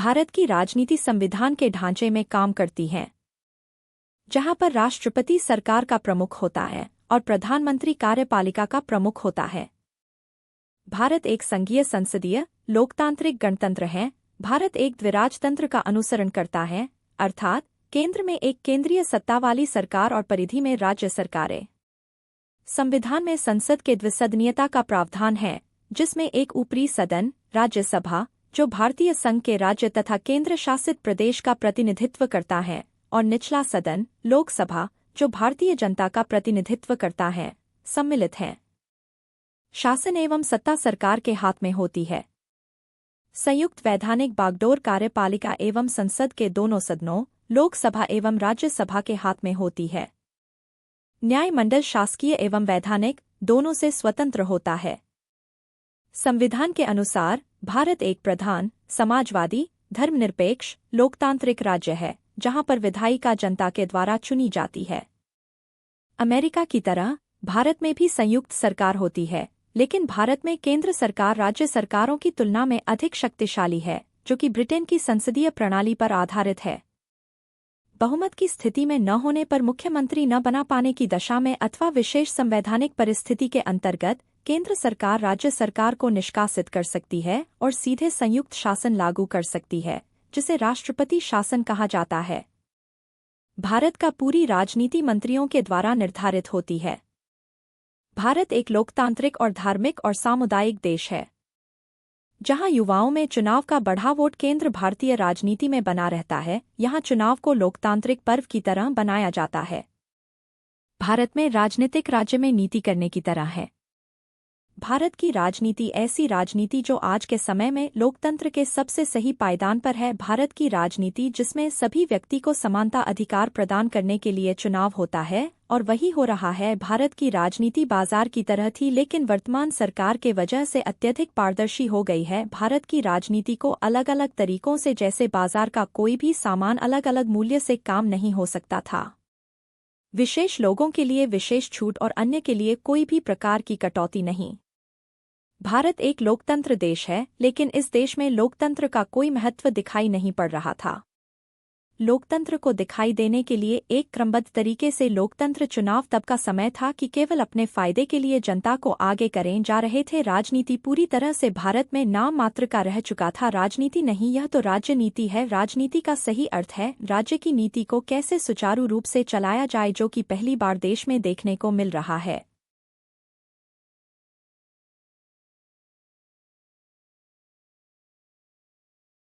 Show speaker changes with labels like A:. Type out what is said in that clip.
A: भारत की राजनीति संविधान के ढांचे में काम करती है, जहां पर राष्ट्रपति सरकार का प्रमुख होता है और प्रधानमंत्री कार्यपालिका का प्रमुख होता है। भारत एक संघीय संसदीय लोकतांत्रिक गणतंत्र है। भारत एक द्विराजतंत्र का अनुसरण करता है, अर्थात केंद्र में एक केंद्रीय सत्ता वाली सरकार और परिधि में राज्य सरकारें। संविधान में संसद के द्विसदनीयता का प्रावधान है, जिसमें एक ऊपरी सदन राज्यसभा, जो भारतीय संघ के राज्य तथा केंद्र शासित प्रदेश का प्रतिनिधित्व करता है, और निचला सदन लोकसभा, जो भारतीय जनता का प्रतिनिधित्व करता है, सम्मिलित है। शासन एवं सत्ता सरकार के हाथ में होती है। संयुक्त वैधानिक बागडोर कार्यपालिका एवं संसद के दोनों सदनों लोकसभा एवं राज्यसभा के हाथ में होती है। न्यायमंडल शासकीय एवं वैधानिक दोनों से स्वतंत्र होता है। संविधान के अनुसार भारत एक प्रधान, समाजवादी, धर्मनिरपेक्ष, लोकतांत्रिक राज्य है, जहां पर विधायिका जनता के द्वारा चुनी जाती है। अमेरिका की तरह भारत में भी संयुक्त सरकार होती है, लेकिन भारत में केंद्र सरकार राज्य सरकारों की तुलना में अधिक शक्तिशाली है, जो कि ब्रिटेन की संसदीय प्रणाली पर आधारित है। बहुमत की स्थिति में न होने पर मुख्यमंत्री न बना पाने की दशा में अथवा विशेष संवैधानिक परिस्थिति के अंतर्गत केंद्र सरकार राज्य सरकार को निष्कासित कर सकती है और सीधे संयुक्त शासन लागू कर सकती है, जिसे राष्ट्रपति शासन कहा जाता है। भारत का पूरी राजनीति मंत्रियों के द्वारा निर्धारित होती है। भारत एक लोकतांत्रिक और धार्मिक और सामुदायिक देश है, जहां युवाओं में चुनाव का बढ़ा वोट केंद्र भारतीय राजनीति में बना रहता है। यहां चुनाव को लोकतांत्रिक पर्व की तरह बनाया जाता है। भारत में राजनीतिक राज्य में नीति करने की तरह है। भारत की राजनीति ऐसी राजनीति जो आज के समय में लोकतंत्र के सबसे सही पायदान पर है। भारत की राजनीति जिसमें सभी व्यक्ति को समानता अधिकार प्रदान करने के लिए चुनाव होता है, और वही हो रहा है। भारत की राजनीति बाजार की तरह थी, लेकिन वर्तमान सरकार के वजह से अत्यधिक पारदर्शी हो गई है। भारत की राजनीति को अलग अलग तरीकों से, जैसे बाजार का कोई भी सामान अलग अलग मूल्य से काम नहीं हो सकता था, विशेष लोगों के लिए विशेष छूट और अन्य के लिए कोई भी प्रकार की कटौती नहीं। भारत एक लोकतंत्र देश है, लेकिन इस देश में लोकतंत्र का कोई महत्व दिखाई नहीं पड़ रहा था। लोकतंत्र को दिखाई देने के लिए एक क्रमबद्ध तरीके से लोकतंत्र चुनाव तब का समय था कि केवल अपने फायदे के लिए जनता को आगे करें जा रहे थे। राजनीति पूरी तरह से भारत में नाम मात्र का रह चुका था। राजनीति नहीं, यह तो राज्य नीति है। राजनीति का सही अर्थ है राज्य की नीति को कैसे सुचारू रूप से चलाया जाए, जो कि पहली बार देश में देखने को मिल रहा है।